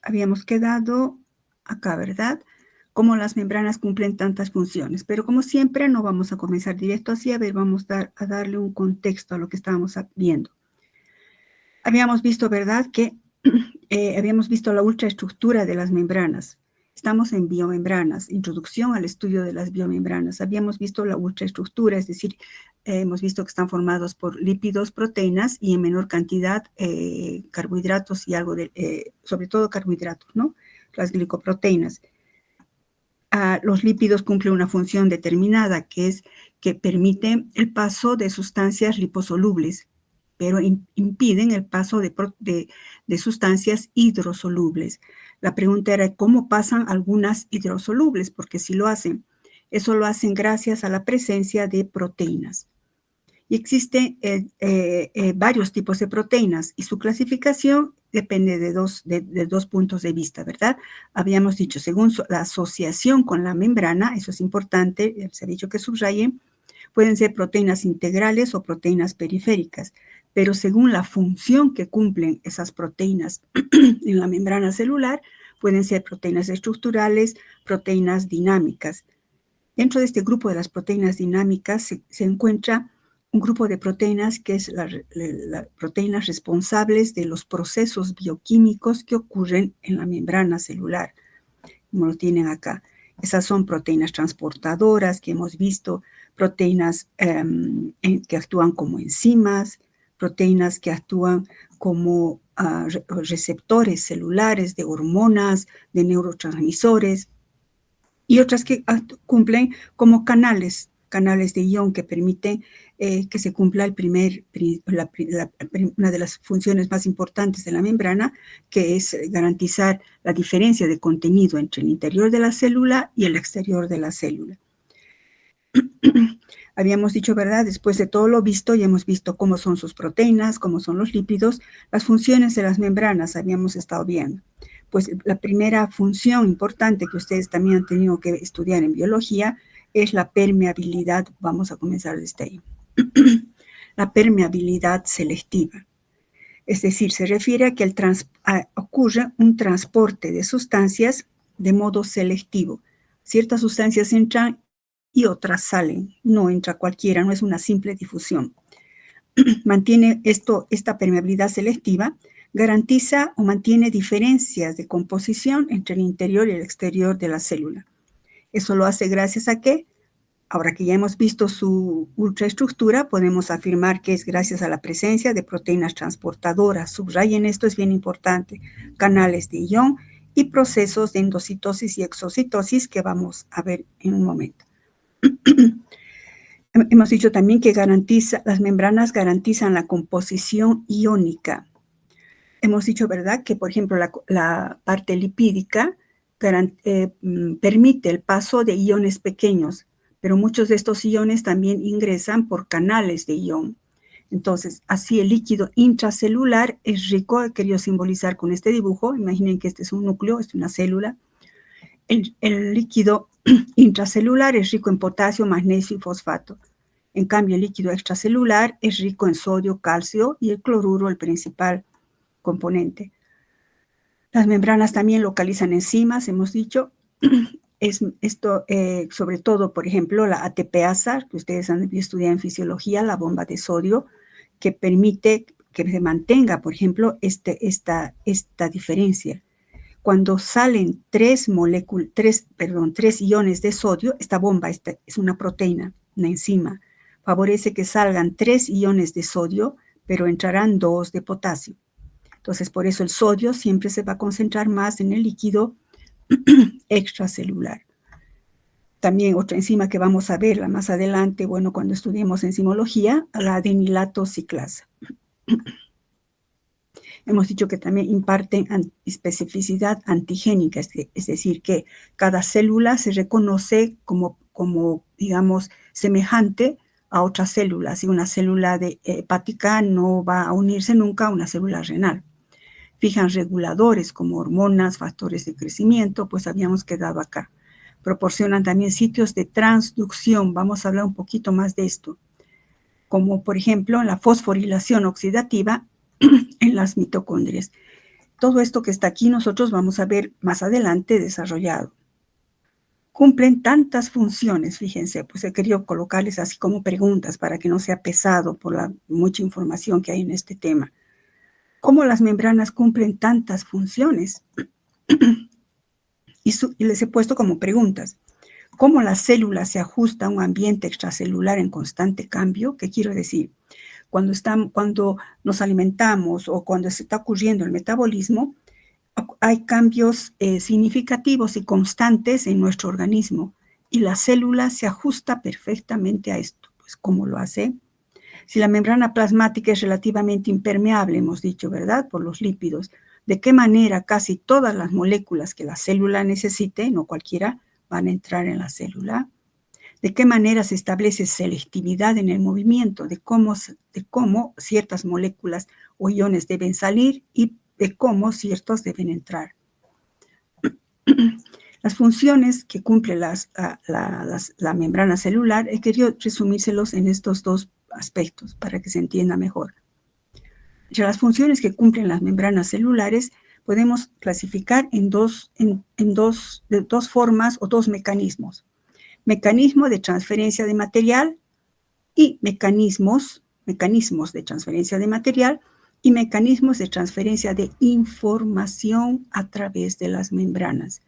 habíamos quedado acá, ¿verdad? Cómo las membranas cumplen tantas funciones. Pero como siempre, no vamos a comenzar directo así. A ver, vamos a darle un contexto a lo que estábamos viendo. Habíamos visto, ¿verdad?, que habíamos visto la ultraestructura de las membranas. Estamos en biomembranas, introducción al estudio de las biomembranas. Habíamos visto la ultraestructura, es decir, hemos visto que están formados por lípidos, proteínas y en menor cantidad carbohidratos y algo de, sobre todo carbohidratos, ¿no? Las glicoproteínas. Los lípidos cumplen una función determinada, que es que permiten el paso de sustancias liposolubles, pero impiden el paso de sustancias hidrosolubles. La pregunta era cómo pasan algunas hidrosolubles, porque si lo hacen, eso lo hacen gracias a la presencia de proteínas. Y existen varios tipos de proteínas y su clasificación depende de dos puntos de vista, ¿verdad? Habíamos dicho, según la asociación con la membrana, eso es importante, se ha dicho que subrayen, pueden ser proteínas integrales o proteínas periféricas, pero según la función que cumplen esas proteínas en la membrana celular, pueden ser proteínas estructurales, proteínas dinámicas. Dentro de este grupo de las proteínas dinámicas se encuentra un grupo de proteínas que es las proteínas responsables de los procesos bioquímicos que ocurren en la membrana celular, como lo tienen acá. Esas son proteínas transportadoras que hemos visto, proteínas que actúan como enzimas, proteínas que actúan como receptores celulares de hormonas, de neurotransmisores, y otras que cumplen como canales de ion que permiten que se cumpla una de las funciones más importantes de la membrana, que es garantizar la diferencia de contenido entre el interior de la célula y el exterior de la célula. Habíamos dicho, ¿verdad? Después de todo lo visto, ya hemos visto cómo son sus proteínas, cómo son los lípidos, las funciones de las membranas habíamos estado viendo. Pues la primera función importante que ustedes también han tenido que estudiar en biología es la permeabilidad. Vamos a comenzar desde ahí. La permeabilidad selectiva. Es decir, se refiere a que ocurre un transporte de sustancias de modo selectivo. Ciertas sustancias entran y otras salen. No entra cualquiera, no es una simple difusión. Mantiene esta permeabilidad selectiva, garantiza o mantiene diferencias de composición entre el interior y el exterior de la célula. Eso lo hace gracias a que, ahora que ya hemos visto su ultraestructura, podemos afirmar que es gracias a la presencia de proteínas transportadoras. Subrayen esto, es bien importante. Canales de ion y procesos de endocitosis y exocitosis que vamos a ver en un momento. Hemos dicho también que las membranas garantizan la composición iónica. Hemos dicho, ¿verdad?, que, por ejemplo, la parte lipídica permite el paso de iones pequeños, pero muchos de estos iones también ingresan por canales de ion. Entonces, así el líquido intracelular es rico, he querido simbolizar con este dibujo, imaginen que este es un núcleo, es una célula. El líquido intracelular es rico en potasio, magnesio y fosfato. En cambio, el líquido extracelular es rico en sodio, calcio y el cloruro, el principal componente. Las membranas también localizan enzimas, hemos dicho. Esto, sobre todo, por ejemplo, la ATPasa, que ustedes han estudiado en fisiología, la bomba de sodio, que permite que se mantenga, por ejemplo, esta diferencia. Cuando salen 3 iones de sodio, esta bomba es una proteína, una enzima, favorece que salgan 3 iones de sodio, pero entrarán 2 de potasio. Entonces, por eso el sodio siempre se va a concentrar más en el líquido extracelular. También otra enzima que vamos a verla más adelante, bueno, cuando estudiemos enzimología, la adenilato ciclasa. Hemos dicho que también imparten especificidad antigénica, es decir, que cada célula se reconoce como digamos, semejante a otra célula. Si una célula hepática no va a unirse nunca a una célula renal. Fijan reguladores como hormonas, factores de crecimiento, pues habíamos quedado acá. Proporcionan también sitios de transducción, vamos a hablar un poquito más de esto, como por ejemplo la fosforilación oxidativa en las mitocondrias. todo esto que está aquí nosotros vamos a ver más adelante desarrollado. Cumplen tantas funciones, fíjense, pues he querido colocarles así como preguntas para que no sea pesado por la mucha información que hay en este tema. ¿Cómo las membranas cumplen tantas funciones? Y les he puesto como preguntas. ¿Cómo la célula se ajusta a un ambiente extracelular en constante cambio? ¿Qué quiero decir? Cuando nos alimentamos o cuando se está ocurriendo el metabolismo, hay cambios significativos y constantes en nuestro organismo y la célula se ajusta perfectamente a esto. Pues, ¿cómo lo hace? Si la membrana plasmática es relativamente impermeable, hemos dicho, ¿verdad? Por los lípidos, ¿de qué manera casi todas las moléculas que la célula necesite, no cualquiera, van a entrar en la célula? ¿De qué manera se establece selectividad en el movimiento? De cómo ciertas moléculas o iones deben salir y de cómo ciertos deben entrar. Las funciones que cumple la membrana celular, he querido resumírselos en estos dos aspectos para que se entienda mejor. Entre las funciones que cumplen las membranas celulares, podemos clasificar en dos formas o dos mecanismos. Mecanismo de transferencia de material y mecanismos de transferencia de material y mecanismos de transferencia de información a través de las membranas.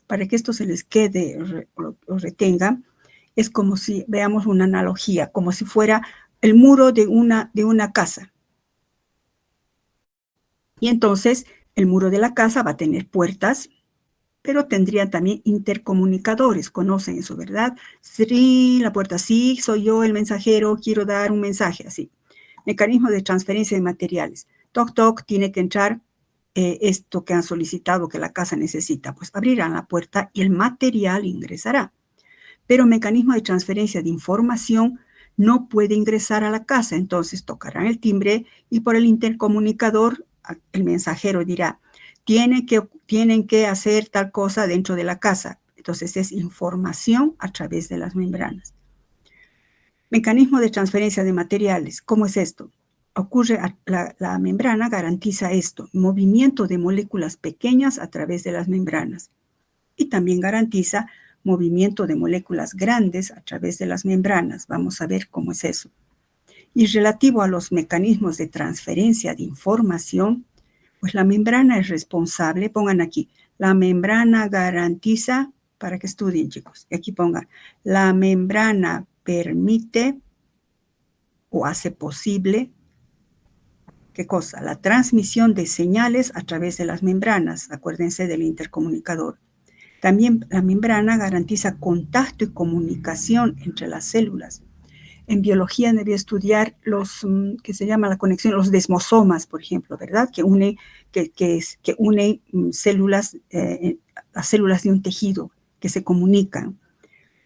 Para que esto se les quede o retenga, es como si veamos una analogía, como si fuera el muro de una casa. Y entonces el muro de la casa va a tener puertas, pero tendría también intercomunicadores. Conocen eso, ¿verdad? Sí, la puerta, sí, soy yo el mensajero, quiero dar un mensaje, así. Mecanismo de transferencia de materiales. Toc, toc, tiene que entrar esto que han solicitado que la casa necesita. Pues abrirán la puerta y el material ingresará. Pero mecanismo de transferencia de información no puede ingresar a la casa. Entonces tocarán el timbre y por el intercomunicador el mensajero dirá, tienen que hacer tal cosa dentro de la casa. Entonces es información a través de las membranas. Mecanismo de transferencia de materiales. ¿Cómo es esto? La membrana garantiza esto, movimiento de moléculas pequeñas a través de las membranas. Y también garantiza movimiento de moléculas grandes a través de las membranas. Vamos a ver cómo es eso. Y relativo a los mecanismos de transferencia de información, pues la membrana es responsable, pongan aquí, la membrana garantiza, para que estudien chicos, y aquí pongan, la membrana permite o hace posible, ¿qué cosa? La transmisión de señales a través de las membranas, acuérdense del intercomunicador. También la membrana garantiza contacto y comunicación entre las células. En biología debía estudiar los que se llama la conexión, los desmosomas, por ejemplo, ¿verdad? Que unen células, las células de un tejido que se comunican.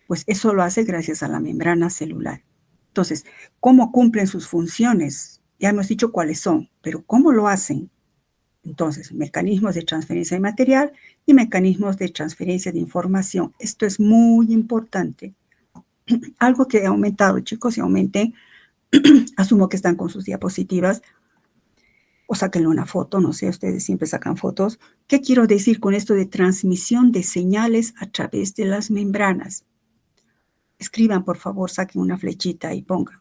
Pues eso lo hace gracias a la membrana celular. Entonces, ¿cómo cumplen sus funciones? Ya hemos dicho cuáles son, pero ¿cómo lo hacen? Entonces, mecanismos de transferencia de material y mecanismos de transferencia de información. Esto es muy importante. Algo que ha aumentado, chicos, y aumenté, asumo que están con sus diapositivas, o sáquenle una foto, no sé, ustedes siempre sacan fotos. ¿Qué quiero decir con esto de transmisión de señales a través de las membranas? Escriban, por favor, saquen una flechita y pongan.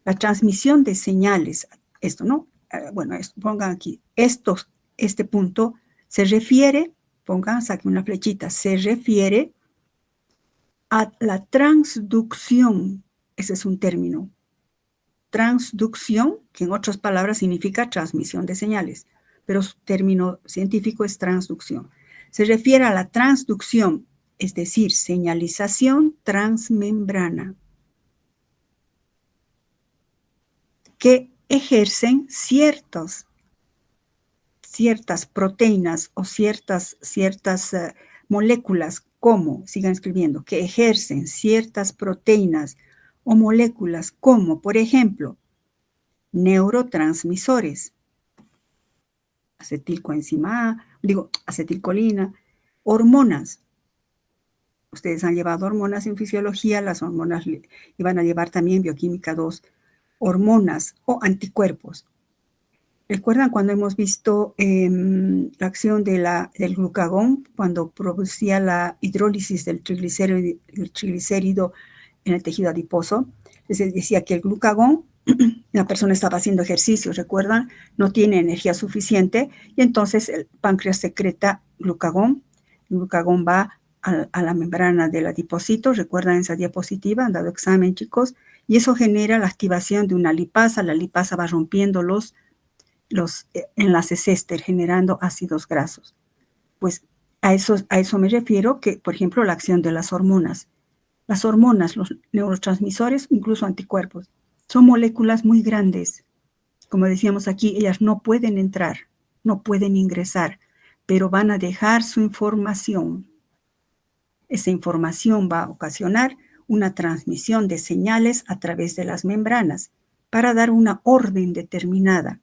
La transmisión de señales, esto, ¿no? Pongan aquí, este punto se refiere, pongan, saquen una flechita, se refiere a la transducción, ese es un término, transducción, que en otras palabras significa transmisión de señales, pero su término científico es transducción. Se refiere a la transducción, es decir, señalización transmembrana, que ejercen ciertas proteínas o ciertas moléculas, como, sigan escribiendo, que ejercen ciertas proteínas o moléculas como, por ejemplo, neurotransmisores, acetilcolina, hormonas. Ustedes han llevado hormonas en fisiología, las hormonas iban a llevar también bioquímica 2, hormonas o anticuerpos. ¿Recuerdan cuando hemos visto la acción del glucagón cuando producía la hidrólisis del triglicérido en el tejido adiposo? Les decía que el glucagón, la persona estaba haciendo ejercicio, ¿recuerdan? No tiene energía suficiente y entonces el páncreas secreta glucagón. El glucagón va a la membrana del adipocito, ¿recuerdan esa diapositiva? Han dado examen, chicos. Y eso genera la activación de una lipasa. La lipasa va rompiendo los enlaces éster, generando ácidos grasos. Pues a eso me refiero, que, por ejemplo, la acción de las hormonas. Las hormonas, los neurotransmisores, incluso anticuerpos, son moléculas muy grandes. Como decíamos aquí, ellas no pueden entrar, no pueden ingresar, pero van a dejar su información. Esa información va a ocasionar una transmisión de señales a través de las membranas para dar una orden determinada.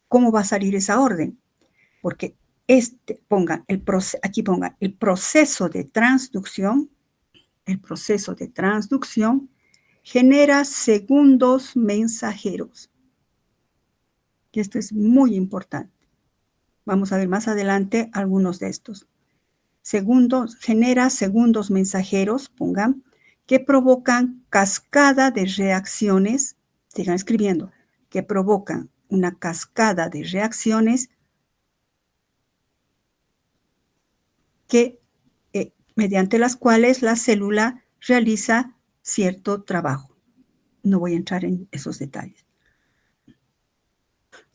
¿Cómo va a salir esa orden? Porque aquí pongan el proceso de transducción. El proceso de transducción genera segundos mensajeros. Y esto es muy importante. Vamos a ver más adelante algunos de estos. Genera segundos mensajeros, pongan, que provocan cascada de reacciones, sigan escribiendo, que provocan una cascada de reacciones mediante las cuales la célula realiza cierto trabajo. No voy a entrar en esos detalles.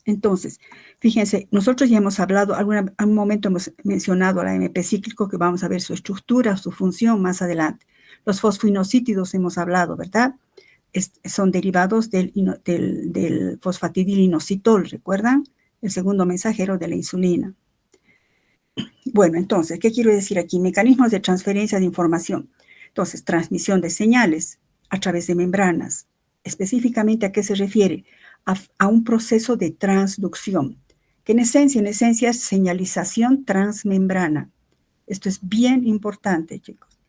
Entonces, fíjense, nosotros ya hemos hablado, algún momento hemos mencionado al AMP cíclico, que vamos a ver su estructura, su función más adelante. Los fosfoinosítidos hemos hablado, ¿verdad? Son derivados del fosfatidilinositol, ¿recuerdan? El segundo mensajero de la insulina. Bueno, entonces, ¿qué quiero decir aquí? Mecanismos de transferencia de información. Entonces, transmisión de señales a través de membranas. Específicamente, ¿a qué se refiere? A un proceso de transducción, que en esencia es señalización transmembrana. Esto es bien importante, chicos.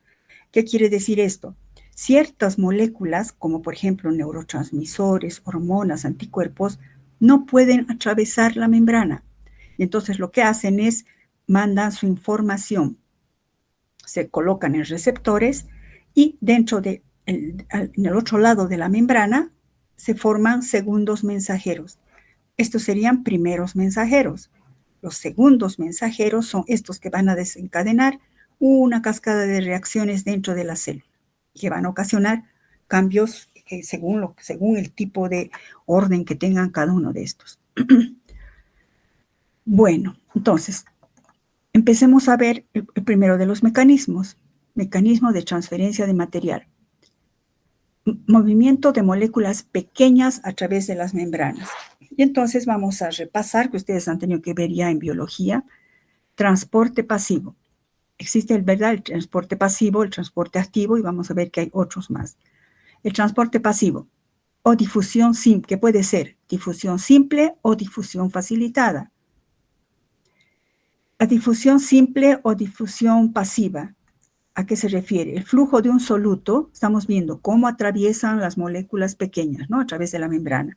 ¿Qué quiere decir esto? Ciertas moléculas, como por ejemplo neurotransmisores, hormonas, anticuerpos, no pueden atravesar la membrana. Y entonces lo que hacen es mandan su información, se colocan en receptores y en el otro lado de la membrana se forman segundos mensajeros. Estos serían primeros mensajeros. Los segundos mensajeros son estos que van a desencadenar una cascada de reacciones dentro de la célula, que van a ocasionar cambios según el tipo de orden que tengan cada uno de estos. Bueno, entonces, empecemos a ver el primero de los mecanismos. Mecanismo de transferencia de material. Movimiento de moléculas pequeñas a través de las membranas. Y entonces vamos a repasar, que ustedes han tenido que ver ya en biología, transporte pasivo. Existe el transporte pasivo, el transporte activo, y vamos a ver que hay otros más. El transporte pasivo o difusión simple, que puede ser difusión simple o difusión facilitada. La difusión simple o difusión pasiva, ¿a qué se refiere? El flujo de un soluto, estamos viendo cómo atraviesan las moléculas pequeñas, ¿no? A través de la membrana.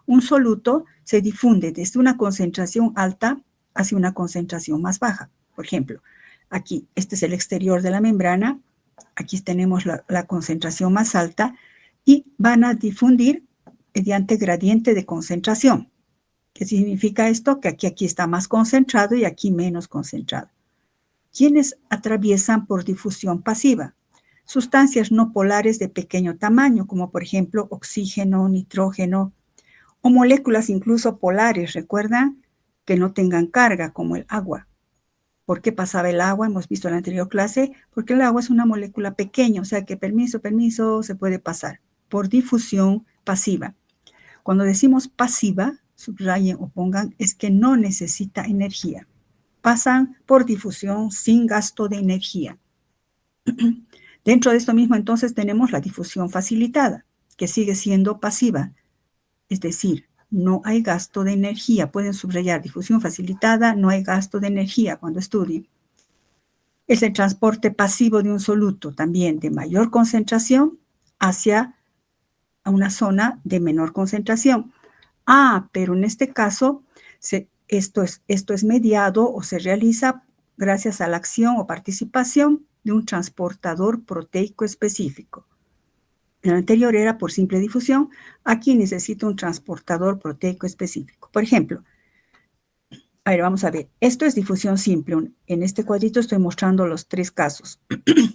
Un soluto se difunde desde una concentración alta hacia una concentración más baja. Por ejemplo, aquí, este es el exterior de la membrana, aquí tenemos la concentración más alta y van a difundir mediante gradiente de concentración. ¿Qué significa esto? Que aquí está más concentrado y aquí menos concentrado. ¿Quiénes atraviesan por difusión pasiva? Sustancias no polares de pequeño tamaño, como por ejemplo oxígeno, nitrógeno, o moléculas incluso polares, ¿recuerdan? Que no tengan carga, como el agua. ¿Por qué pasaba el agua? Hemos visto en la anterior clase, porque el agua es una molécula pequeña, o sea que permiso, se puede pasar por difusión pasiva. Cuando decimos pasiva, subrayen o pongan, es que no necesita energía. Pasan por difusión sin gasto de energía. Dentro de esto mismo, entonces, tenemos la difusión facilitada, que sigue siendo pasiva. Es decir, no hay gasto de energía. Pueden subrayar difusión facilitada, no hay gasto de energía cuando estudien. Es el transporte pasivo de un soluto, también de mayor concentración hacia una zona de menor concentración. Pero en este caso Esto es mediado o se realiza gracias a la acción o participación de un transportador proteico específico. En el anterior era por simple difusión, aquí necesito un transportador proteico específico. Por ejemplo, a ver, vamos a ver, esto es difusión simple. En este cuadrito estoy mostrando los 3 casos.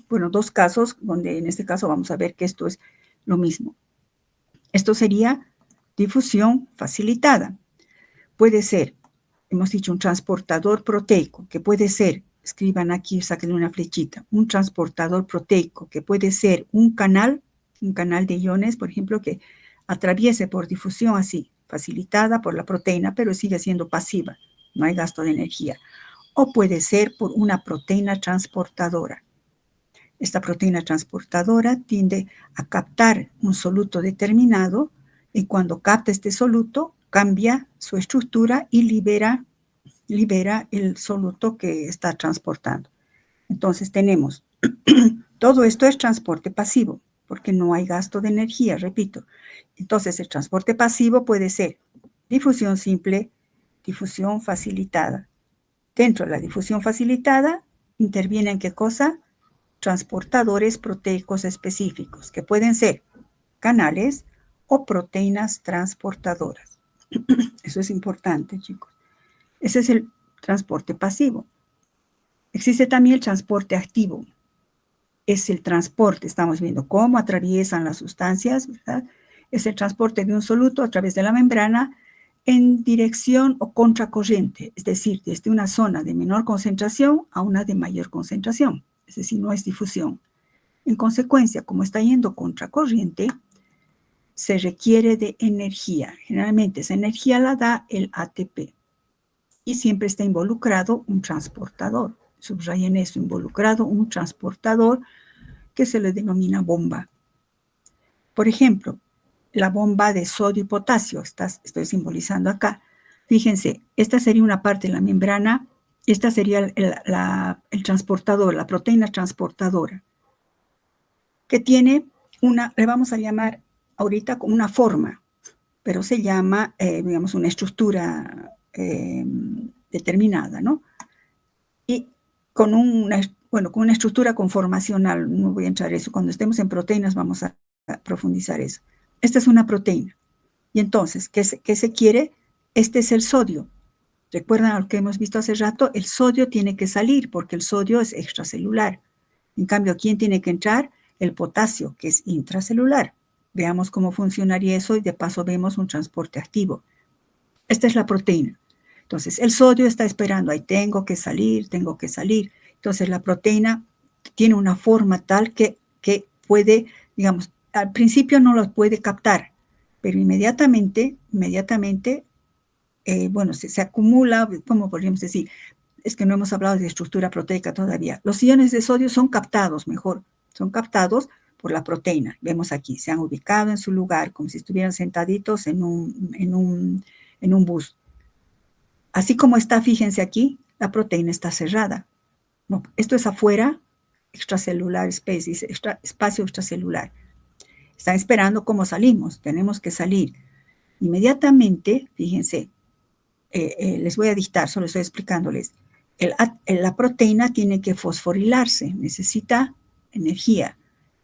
Bueno, 2 casos, donde en este caso vamos a ver que esto es lo mismo. Esto sería difusión facilitada. Puede ser, hemos dicho, un transportador proteico, que puede ser, escriban aquí, saquen una flechita, un transportador proteico, que puede ser un canal de iones, por ejemplo, que atraviese por difusión así, facilitada por la proteína, pero sigue siendo pasiva, no hay gasto de energía. O puede ser por una proteína transportadora. Esta proteína transportadora tiende a captar un soluto determinado y cuando capta este soluto, cambia su estructura y libera el soluto que está transportando. Entonces tenemos, todo esto es transporte pasivo, porque no hay gasto de energía, repito. Entonces el transporte pasivo puede ser difusión simple, difusión facilitada. Dentro de la difusión facilitada, intervienen ¿qué cosa? Transportadores proteicos específicos, que pueden ser canales o proteínas transportadoras. Eso es importante, chicos. Ese es el transporte pasivo. Existe también el transporte activo. Es el transporte, estamos viendo cómo atraviesan las sustancias, ¿verdad? Es el transporte de un soluto a través de la membrana en dirección o contracorriente, es decir, desde una zona de menor concentración a una de mayor concentración, es decir, no es difusión. En consecuencia, como está yendo contracorriente, se requiere de energía. Generalmente esa energía la da el ATP y siempre está involucrado un transportador. Subrayen eso, involucrado un transportador que se le denomina bomba. Por ejemplo, la bomba de sodio y potasio, estoy simbolizando acá. Fíjense, esta sería una parte de la membrana, esta sería el transportador, la proteína transportadora, que tiene le vamos a llamar ahorita como una forma, pero se llama, digamos, una estructura determinada, ¿no? Y con una estructura conformacional, no voy a entrar en eso, cuando estemos en proteínas vamos a profundizar eso. Esta es una proteína. Y entonces, ¿qué se quiere? Este es el sodio. ¿Recuerdan lo que hemos visto hace rato? El sodio tiene que salir porque el sodio es extracelular. En cambio, ¿quién tiene que entrar? El potasio, que es intracelular. Veamos cómo funcionaría eso y de paso vemos un transporte activo. Esta es la proteína. Entonces, el sodio está esperando, ahí tengo que salir. Entonces, la proteína tiene una forma tal que puede, digamos, al principio no lo puede captar, pero inmediatamente, se acumula, ¿cómo podríamos decir? Es que no hemos hablado de estructura proteica todavía. Los iones de sodio son captados por la proteína. Vemos aquí, se han ubicado en su lugar, como si estuvieran sentaditos en un bus. Así como está, fíjense aquí, la proteína está cerrada. No, esto es afuera, extracelular space, dice espacio extracelular. Están esperando cómo salimos, tenemos que salir. Inmediatamente, fíjense, les voy a dictar, solo estoy explicándoles. La proteína tiene que fosforilarse, necesita energía.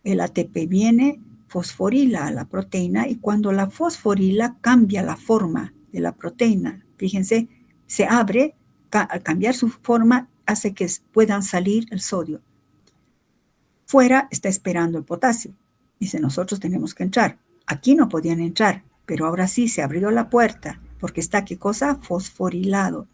El ATP viene, fosforila a la proteína y cuando la fosforila cambia la forma de la proteína. Fíjense, se abre, al cambiar su forma hace que puedan salir el sodio. Fuera está esperando el potasio. Dice, nosotros tenemos que entrar. Aquí no podían entrar, pero ahora sí se abrió la puerta porque está, ¿qué cosa? Fosforilado.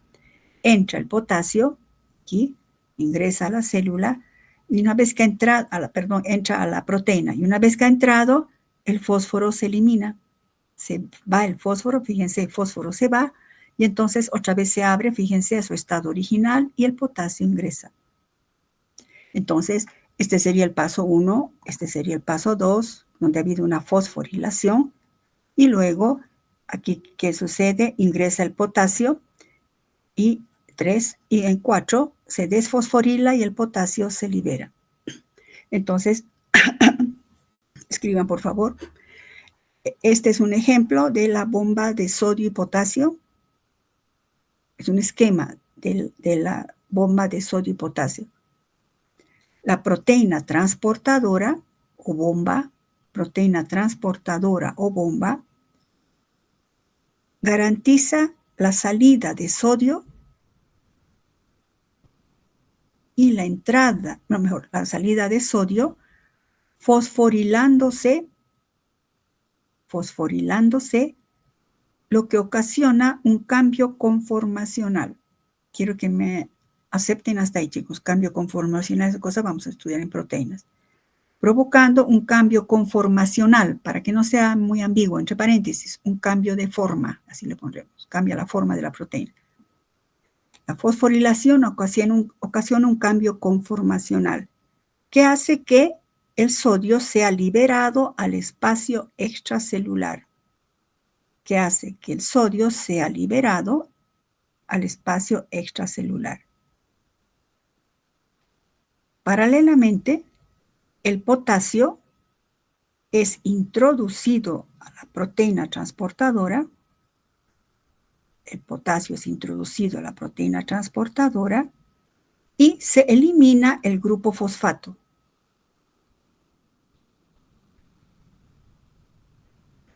Entra el potasio, aquí, ingresa a la célula, y una vez que entra a la proteína, y una vez que ha entrado, el fósforo se elimina. Se va el fósforo, fíjense, el fósforo se va, y entonces otra vez se abre, fíjense, a su estado original, y el potasio ingresa. Entonces, este sería el paso 1, este sería el paso 2, donde ha habido una fosforilación, y luego, aquí, ¿qué sucede? Ingresa el potasio, y 3, y en 4 se desfosforila y el potasio se libera. Entonces, escriban por favor. Este es un ejemplo de la bomba de sodio y potasio. Es un esquema de la bomba de sodio y potasio. La proteína transportadora o bomba, garantiza la salida de sodio y la entrada, la salida de sodio fosforilándose, lo que ocasiona un cambio conformacional. Quiero que me acepten hasta ahí, chicos. Cambio conformacional, esa cosa vamos a estudiar en proteínas. Provocando un cambio conformacional, para que no sea muy ambiguo, entre paréntesis, un cambio de forma, así le pondremos, cambia la forma de la proteína. La fosforilación ocasiona un cambio conformacional que hace que el sodio sea liberado al espacio extracelular. Paralelamente, el potasio es introducido a la proteína transportadora. Y se elimina el grupo fosfato.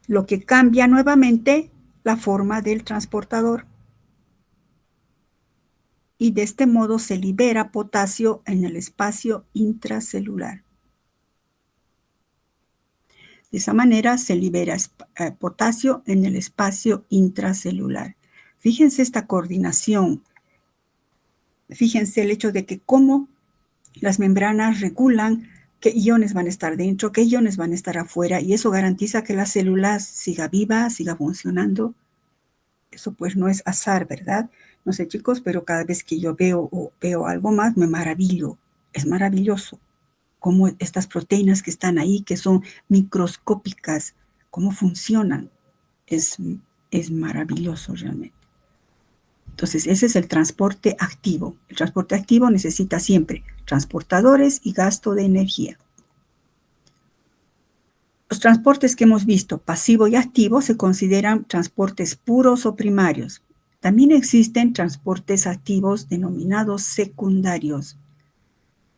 Lo que cambia nuevamente la forma del transportador. Y de este modo se libera potasio en el espacio intracelular. De esa manera se libera potasio en el espacio intracelular. Fíjense esta coordinación. Fíjense el hecho de que cómo las membranas regulan qué iones van a estar dentro, qué iones van a estar afuera, y eso garantiza que la célula siga viva, siga funcionando. Eso pues no es azar, ¿verdad? No sé, chicos, pero cada vez que yo veo algo más, me maravillo. Es maravilloso cómo estas proteínas que están ahí, que son microscópicas, cómo funcionan. Es maravilloso realmente. Entonces, ese es el transporte activo. El transporte activo necesita siempre transportadores y gasto de energía. Los transportes que hemos visto, pasivo y activo, se consideran transportes puros o primarios. También existen transportes activos denominados secundarios,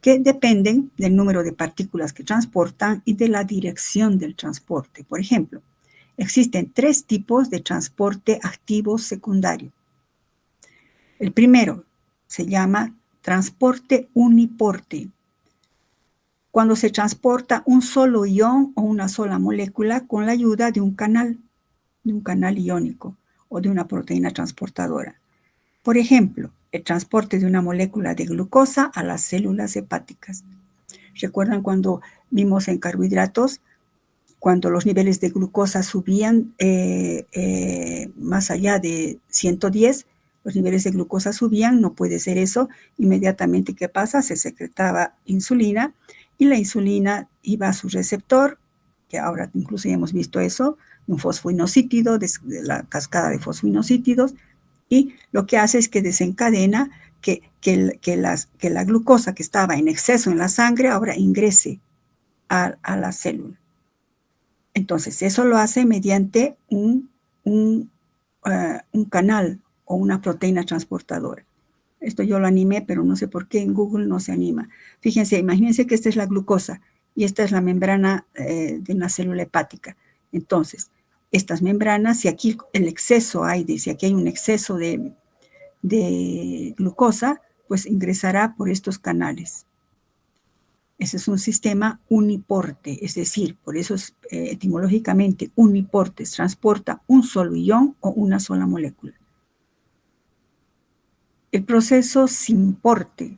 que dependen del número de partículas que transportan y de la dirección del transporte. Por ejemplo, existen 3 tipos de transporte activo secundario. El primero se llama transporte uniporte, cuando se transporta un solo ion o una sola molécula con la ayuda de un canal iónico o de una proteína transportadora. Por ejemplo, el transporte de una molécula de glucosa a las células hepáticas. ¿Recuerdan cuando vimos en carbohidratos, cuando los niveles de glucosa subían más allá de 110? Los niveles de glucosa subían, no puede ser eso. Inmediatamente, ¿qué pasa? Se secretaba insulina y la insulina iba a su receptor, que ahora incluso ya hemos visto eso, un fosfoinosítido, de la cascada de fosfoinosítidos, y lo que hace es que desencadena que la glucosa que estaba en exceso en la sangre ahora ingrese a la célula. Entonces, eso lo hace mediante un canal o una proteína transportadora. Esto yo lo animé, pero no sé por qué en Google no se anima. Fíjense, imagínense que esta es la glucosa y esta es la membrana de una célula hepática. Entonces, estas membranas, si aquí el exceso si aquí hay un exceso de glucosa, pues ingresará por estos canales. Ese es un sistema uniporte, es decir, por eso es, etimológicamente uniportes, transporta un solo ion o una sola molécula. El proceso simporte,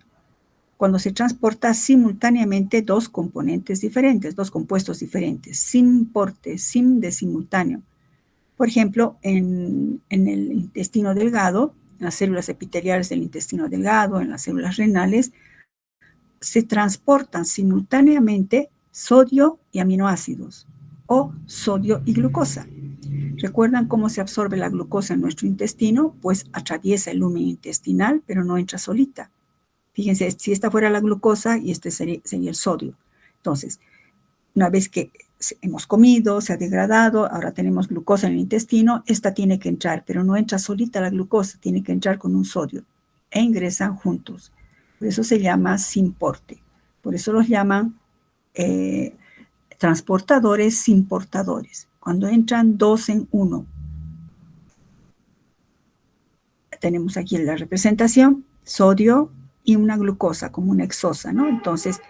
cuando se transporta simultáneamente 2 componentes diferentes, 2 compuestos diferentes. Simporte, sim de simultáneo. Por ejemplo, en el intestino delgado, en las células epiteliales del intestino delgado, en las células renales, se transportan simultáneamente sodio y aminoácidos, o sodio y glucosa. ¿Recuerdan cómo se absorbe la glucosa en nuestro intestino? Pues atraviesa el lumen intestinal, pero no entra solita. Fíjense, si esta fuera la glucosa y este sería el sodio. Entonces, una vez que hemos comido, se ha degradado, ahora tenemos glucosa en el intestino, esta tiene que entrar, pero no entra solita la glucosa, tiene que entrar con un sodio e ingresan juntos. Por eso se llama simporte. Por eso los llaman transportadores simportadores. Cuando entran dos en uno. Tenemos aquí la representación, sodio y una glucosa como una hexosa, ¿no? Entonces,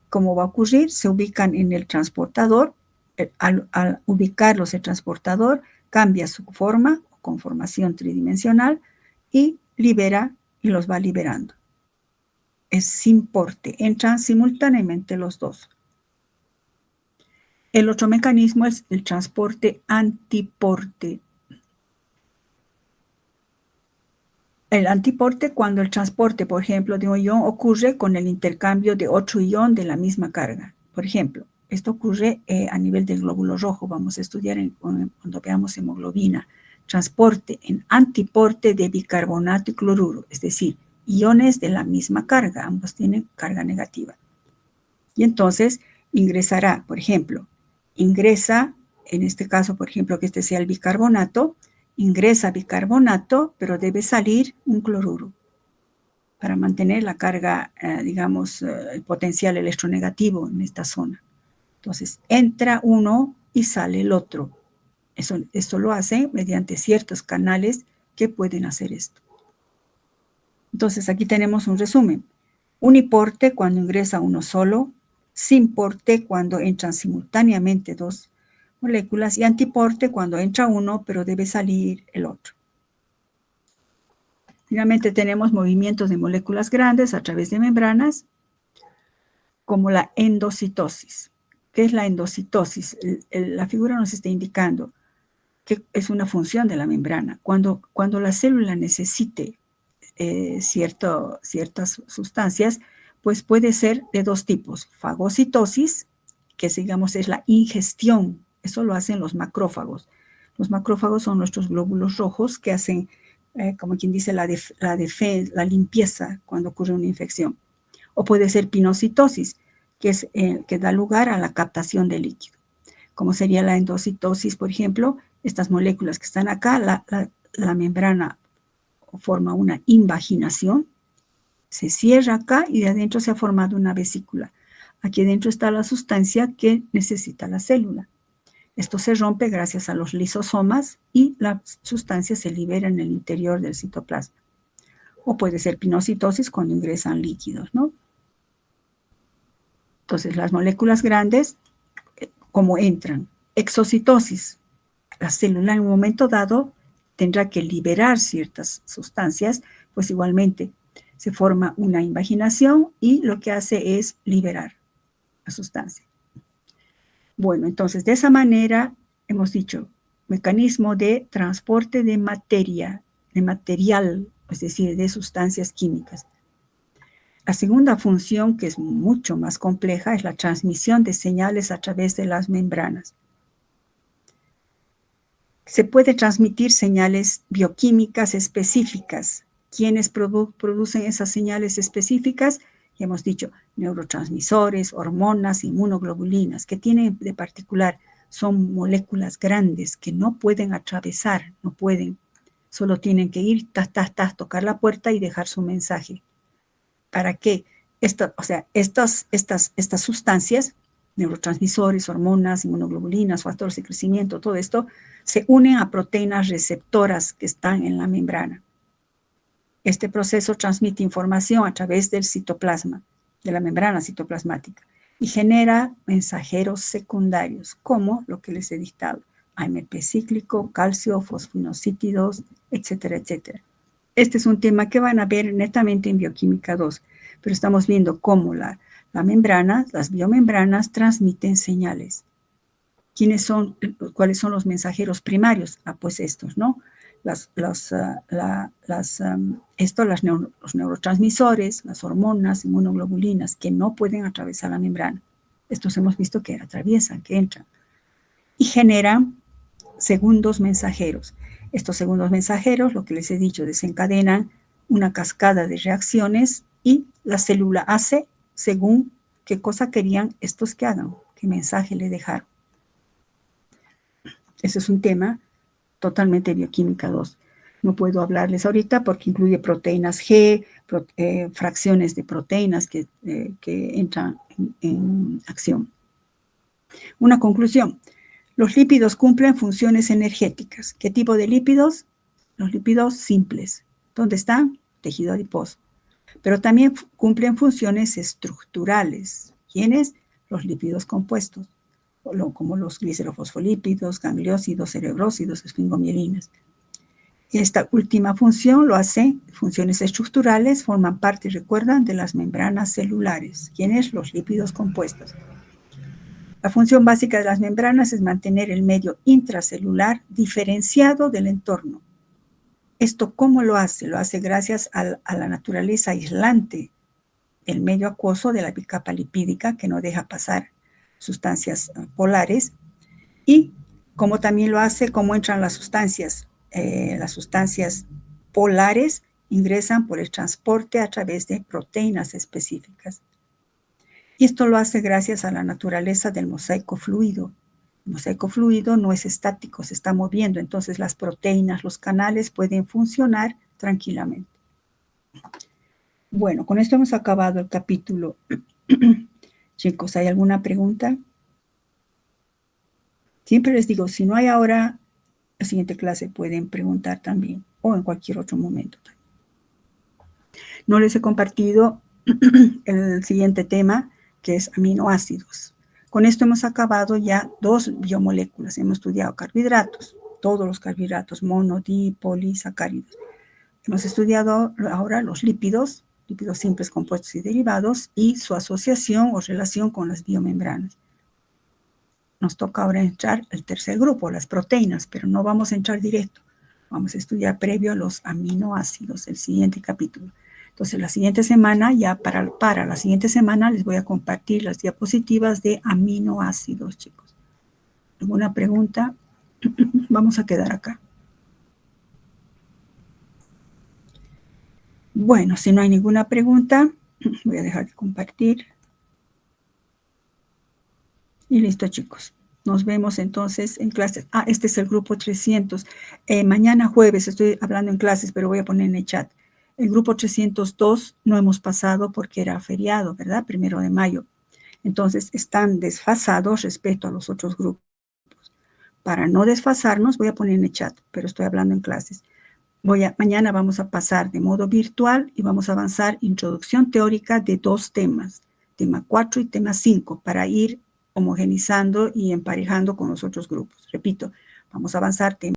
¿cómo va a ocurrir? Se ubican en el transportador. Al ubicarlos el transportador, cambia su forma, conformación tridimensional, y libera y los va liberando. Es simporte, entran simultáneamente los dos. El otro mecanismo es el transporte antiporte. El antiporte, cuando el transporte, por ejemplo, de un ion ocurre con el intercambio de otro ion de la misma carga. Por ejemplo, esto ocurre a nivel del glóbulo rojo. Vamos a estudiar cuando veamos hemoglobina. Transporte en antiporte de bicarbonato y cloruro, es decir, iones de la misma carga. Ambos tienen carga negativa. Y entonces ingresará, por ejemplo, ingresa, en este caso, por ejemplo, que este sea el bicarbonato, ingresa bicarbonato, pero debe salir un cloruro para mantener la carga, digamos, el potencial electronegativo en esta zona. Entonces, entra uno y sale el otro. Esto lo hace mediante ciertos canales que pueden hacer esto. Entonces, aquí tenemos un resumen. Uniporte cuando ingresa uno solo, simporte cuando entran simultáneamente dos moléculas y antiporte cuando entra uno, pero debe salir el otro. Finalmente tenemos movimientos de moléculas grandes a través de membranas, como la endocitosis. ¿Qué es la endocitosis? La figura nos está indicando que es una función de la membrana. Cuando la célula necesite ciertas sustancias, pues puede ser de dos tipos. Fagocitosis, que digamos es la ingestión. Eso lo hacen los macrófagos. Los macrófagos son nuestros glóbulos rojos que hacen, como quien dice, la limpieza cuando ocurre una infección. O puede ser pinocitosis, que es que da lugar a la captación de líquido. Como sería la endocitosis, por ejemplo, estas moléculas que están acá, la membrana forma una invaginación, se cierra acá y de adentro se ha formado una vesícula. Aquí adentro está la sustancia que necesita la célula. Esto se rompe gracias a los lisosomas y la sustancia se libera en el interior del citoplasma. O puede ser pinocitosis cuando ingresan líquidos, ¿no? Entonces, las moléculas grandes, ¿cómo entran? Exocitosis. La célula en un momento dado tendrá que liberar ciertas sustancias, pues igualmente se forma una invaginación y lo que hace es liberar la sustancia. Bueno, entonces de esa manera hemos dicho mecanismo de transporte de materia, de material, es decir, de sustancias químicas. La segunda función, que es mucho más compleja, es la transmisión de señales a través de las membranas. Se puede transmitir señales bioquímicas específicas. ¿Quiénes producen esas señales específicas? Ya hemos dicho, neurotransmisores, hormonas, inmunoglobulinas. ¿Qué tienen de particular? Son moléculas grandes que no pueden atravesar, no pueden. Solo tienen que ir, tocar la puerta y dejar su mensaje. ¿Para qué? Estas sustancias, neurotransmisores, hormonas, inmunoglobulinas, factores de crecimiento, todo esto, se unen a proteínas receptoras que están en la membrana. Este proceso transmite información a través del citoplasma, de la membrana citoplasmática, y genera mensajeros secundarios, como lo que les he dictado, AMP cíclico, calcio, fosfoinosítidos, etcétera, etcétera. Este es un tema que van a ver netamente en Bioquímica 2, pero estamos viendo cómo la membrana, las biomembranas transmiten señales. ¿Cuáles son los mensajeros primarios? Pues estos, ¿no? Los neurotransmisores, las hormonas, inmunoglobulinas, que no pueden atravesar la membrana. Estos hemos visto que atraviesan, que entran. Y generan segundos mensajeros. Estos segundos mensajeros, lo que les he dicho, desencadenan una cascada de reacciones y la célula hace según qué cosa querían estos que hagan, qué mensaje le dejaron. Ese es un tema totalmente bioquímica 2. No puedo hablarles ahorita porque incluye proteínas G, fracciones de proteínas que entran en acción. Una conclusión. Los lípidos cumplen funciones energéticas. ¿Qué tipo de lípidos? Los lípidos simples. ¿Dónde están? Tejido adiposo. Pero también cumplen funciones estructurales. ¿Quiénes? Los lípidos compuestos, como los glicerofosfolípidos, gangliósidos, cerebrósidos, esfingomielinas. Esta última función lo hace, funciones estructurales, forman parte, recuerdan, de las membranas celulares. ¿Quiénes? Los lípidos compuestos. La función básica de las membranas es mantener el medio intracelular diferenciado del entorno. ¿Esto cómo lo hace? Lo hace gracias a la naturaleza aislante del medio acuoso de la bicapa lipídica que no deja pasar sustancias polares, y como también lo hace, cómo entran las sustancias polares ingresan por el transporte a través de proteínas específicas. Y esto lo hace gracias a la naturaleza del mosaico fluido. El mosaico fluido no es estático, se está moviendo, entonces las proteínas, los canales pueden funcionar tranquilamente. Bueno, con esto hemos acabado el capítulo. Chicos, ¿hay alguna pregunta? Siempre les digo, si no hay ahora, la siguiente clase pueden preguntar también, o en cualquier otro momento. No les he compartido el siguiente tema, que es aminoácidos. Con esto hemos acabado ya 2 biomoléculas. Hemos estudiado carbohidratos, todos los carbohidratos, mono, di, polisacáridos. Hemos estudiado ahora los lípidos simples, compuestos y derivados, y su asociación o relación con las biomembranas. Nos toca ahora entrar el tercer grupo, las proteínas, pero no vamos a entrar directo. Vamos a estudiar previo a los aminoácidos, el siguiente capítulo. Entonces, la siguiente semana, ya para la siguiente semana, les voy a compartir las diapositivas de aminoácidos, chicos. ¿Alguna pregunta? Vamos a quedar acá. Bueno, si no hay ninguna pregunta, voy a dejar de compartir. Y listo, chicos. Nos vemos entonces en clases. Este es el grupo 300. Mañana jueves estoy hablando en clases, pero voy a poner en el chat. El grupo 302 no hemos pasado porque era feriado, ¿verdad? 1 de mayo. Entonces, están desfasados respecto a los otros grupos. Para no desfasarnos, voy a poner en el chat, pero estoy hablando en clases. Mañana vamos a pasar de modo virtual y vamos a avanzar introducción teórica de 2 temas, tema 4 y tema 5, para ir homogenizando y emparejando con los otros grupos. Repito, vamos a avanzar tema